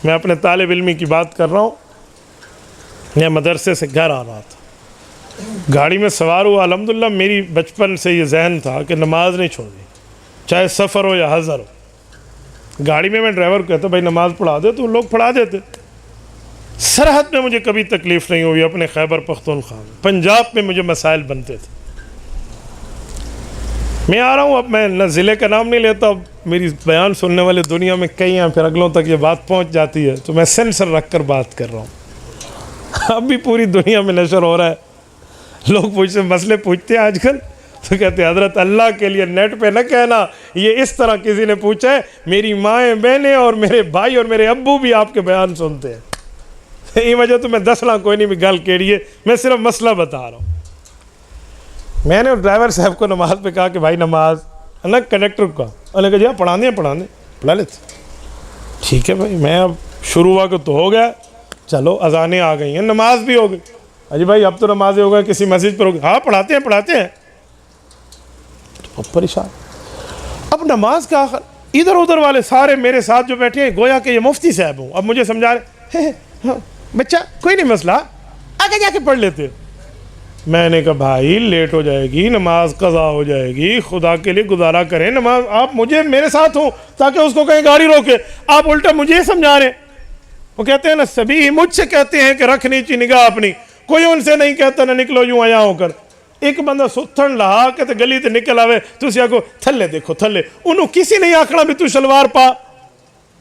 میں اپنے طالب علمی کی بات کر رہا ہوں. میں مدرسے سے گھر آ رہا تھا, گاڑی میں سوار ہوا. الحمدللہ میری بچپن سے یہ ذہن تھا کہ نماز نہیں چھوڑنی, چاہے سفر ہو یا حضر ہو. گاڑی میں ڈرائیور کو کہتا بھائی نماز پڑھا دے, تو لوگ پڑھا دیتے. سرحد میں مجھے کبھی تکلیف نہیں ہوئی, اپنے خیبر پختونخوا میں. پنجاب میں مجھے مسائل بنتے تھے. میں آ رہا ہوں, اب میں نہ ضلع کا نام نہیں لیتا, اب میری بیان سننے والے دنیا میں کئی ہیں, پھر اگلوں تک یہ بات پہنچ جاتی ہے, تو میں سینسر رکھ کر بات کر رہا ہوں. اب بھی پوری دنیا میں نشر ہو رہا ہے. لوگ مجھ سے مسئلے پوچھتے ہیں آج کل, تو کہتے ہیں حضرت اللہ کے لیے نیٹ پہ نہ کہنا یہ اس طرح کسی نے پوچھا ہے. میری مائیں بہنیں اور میرے بھائی اور میرے ابو بھی آپ کے بیان سنتے ہیں. یہ وجہ تو میں دس لاکھ کوئی نہیں بھی گل کیڑی ہے, میں صرف مسئلہ بتا رہا ہوں. میں نے ڈرائیور صاحب کو نماز پہ کہا کہ بھائی نماز, نہ کنڈکٹر کو کہا, انہوں نے کہا جی پڑھا دیں پڑھا لیتے. ٹھیک ہے بھائی, میں اب شروع ہوا کہ تو ہو گیا, چلو اذانیں آ گئی ہیں, نماز بھی ہو گئی. اجی بھائی اب تو نمازیں ہو گئی, کسی مسجد پر ہو گئی. ہاں پڑھاتے ہیں. تو پریشان. اب نماز کا آخر ادھر ادھر والے سارے میرے ساتھ جو بیٹھے ہیں گویا کہ یہ مفتی صاحب ہوں. اب مجھے سمجھا رہے بچہ کوئی نہیں مسئلہ, آگے جا کے پڑھ لیتے. میں نے کہا بھائی لیٹ ہو جائے گی, نماز قضا ہو جائے گی, خدا کے لیے گزارا کریں نماز. آپ مجھے میرے ساتھ ہوں تاکہ اس کو کہیں گاڑی روکے, آپ الٹا مجھے سمجھا رہے. وہ کہتے ہیں نا سبھی مجھ سے کہتے ہیں کہ رکھنی چاہیے نگاہ اپنی, کوئی ان سے نہیں کہتا نہ نکلو یوں آیا ہو کر. ایک بندہ ستھن لہا کہ گلی تے نکل آوے, تسی آکو تھلے دیکھو تھلے, انہوں کسی نہیں آکھنا بھی تو شلوار پا.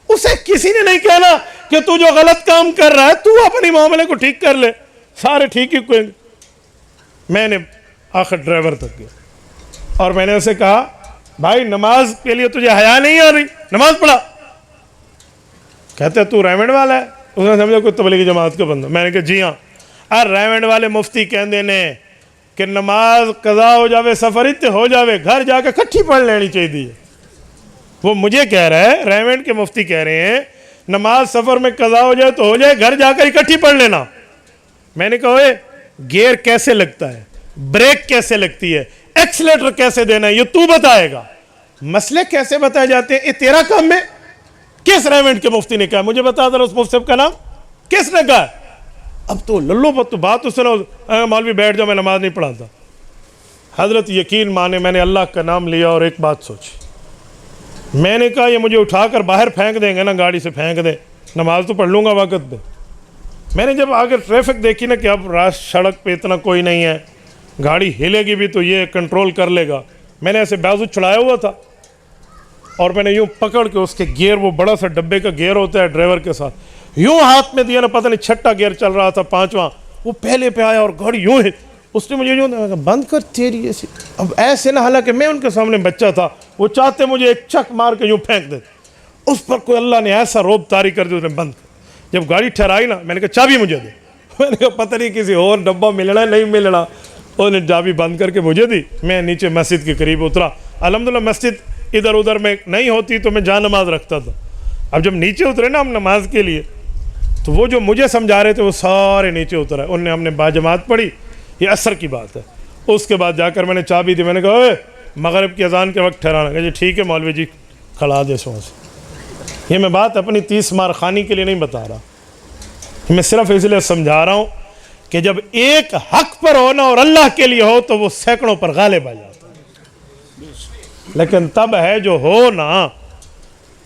اسے کسی نے نہیں کہنا کہ تو جو غلط کام کر رہا ہے تو اپنی معاملے کو ٹھیک کر لے, سارے ٹھیک ہی کوئیں. میں نے آخر ڈرائیور تک گیا اور میں نے اسے کہا بھائی نماز کے لیے تجھے حیا نہیں آ رہی, نماز پڑھا. کہتے تو ریونڈ والا ہے, اس نے سمجھا کوئی تبلیغی جماعت کا بندہ. میں نے کہا جی ہاں, ریونڈ والے مفتی کہندے نے کہ نماز قضا ہو جاوے سفر تے ہو جاوے, گھر جا کے کٹھی پڑھ لینی چاہیے. وہ مجھے کہہ رہا ہے, ریونڈ کے مفتی کہہ رہے ہیں نماز سفر میں قضا ہو جائے تو ہو جائے, گھر جا کر اکٹھی پڑھ لینا. میں نے کہا گیئر کیسے لگتا ہے, بریک کیسے لگتی ہے, ایکسیلیٹر کیسے دینا ہے, یہ تو بتائے گا. مسئلے کیسے بتائے جاتے ہیں, یہ تیرا کام ہے. کس ریونڈ کے مفتی نے کہا, مجھے بتا دو اس مفتی صاحب کا نام, کس نے کہا؟ اب تو للو بت بات اس نے مولوی بیٹھ جاؤ میں نماز نہیں پڑھاتا. حضرت یقین مانے میں نے اللہ کا نام لیا اور ایک بات سوچی. میں نے کہا یہ مجھے اٹھا کر باہر پھینک دیں گے نا, گاڑی سے پھینک دیں, نماز تو پڑھ لوں گا وقت پہ. میں نے جب آگے ٹریفک دیکھی نا کہ اب سڑک پہ اتنا کوئی نہیں ہے, گاڑی ہلے گی بھی تو یہ کنٹرول کر لے گا, میں نے ایسے بازو چڑھایا ہوا تھا اور میں نے یوں پکڑ کے اس کے گیئر, وہ بڑا سا ڈبے کا گیئر ہوتا ہے ڈرائیور کے ساتھ, یوں ہاتھ میں دیا نا, پتہ نہیں چھٹا گیئر چل رہا تھا, پانچواں, وہ پہلے پہ آیا اور گاڑی یوں ہے. اس نے مجھے یوں بند کر تیری ایسی. اب ایسے نہ, حالانکہ میں ان کے سامنے بچہ تھا, وہ چاہتے مجھے ایک چک مار کے یوں پھینک دے. اس پر کوئی اللہ نے ایسا روب طاری کر دیا, اس نے بند کر. جب گاڑی ٹھہرائی نا, میں نے کہا چابی مجھے دے. میں نے کہا پتہ نہیں کسی اور ڈبہ ملنا ہے نہیں ملنا. انہوں نے چابی بند کر کے مجھے دی. میں نیچے مسجد کے قریب اترا. الحمدللہ مسجد ادھر ادھر میں نہیں ہوتی تو میں جا نماز رکھتا تھا. اب جب نیچے اترے نا ہم نماز کے لیے, تو وہ جو مجھے سمجھا رہے تھے وہ سارے نیچے اترے. ہم نے باجماعت پڑھی, یہ عصر کی بات ہے. اس کے بعد جا کر میں نے چابی دی. میں نے کہا مغرب کی اذان کے وقت ٹھہرانا. کہ جی ٹھیک ہے مولوی جی, کھڑا دے سو سے. یہ میں بات اپنی 30 مار خانی کے لیے نہیں بتا رہا, میں صرف اس لیے سمجھا رہا ہوں کہ جب ایک حق پر ہونا اور اللہ کے لیے ہو تو وہ سینکڑوں پر غالب آ جاتا ہے. لیکن تب ہے جو ہو نا,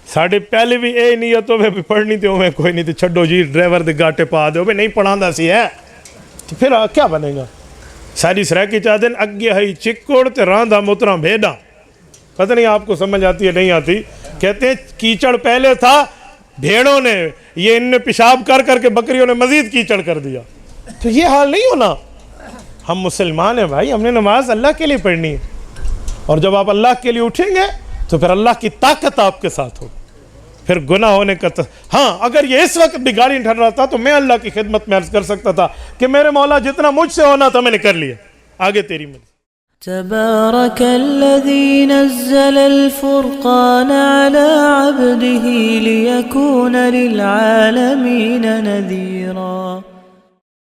ساڑھے پہلے بھی اے نیتوں میں بھی پڑھنی تھی, میں کوئی نہیں تھی, چھڈو جی ڈرائیور دے گاٹے پا دے, نہیں پڑھاندہ سی ہے, تو پھر کیا بنے گا. ساری سرح کی چاہ دیں اگے ہی چکوڑ تے راندھا مترا بھیڑا. پتہ نہیں آپ کو سمجھ آتی ہے نہیں آتی. کہتے ہیں کیچڑ پہلے تھا, بھیڑوں نے, یہ ان نے پیشاب کر کر کے بکریوں نے مزید کیچڑ کر دیا. تو یہ حال نہیں ہونا. ہم مسلمان ہیں بھائی, ہم نے نماز اللہ کے لیے پڑھنی ہے, اور جب آپ اللہ کے لیے اٹھیں گے تو پھر اللہ کی طاقت آپ کے ساتھ ہوگی. پھر گناہ ہونے کا ہاں, اگر یہ اس وقت بھی گاڑی ٹھہر رہا تھا تو میں اللہ کی خدمت میں عرض کر سکتا تھا کہ میرے مولا جتنا مجھ سے ہونا تھا میں نے کر لیا, آگے تیری مرضی. تبارك الذي نزل الفرقان على عبده ليكون للعالمين نذيرا.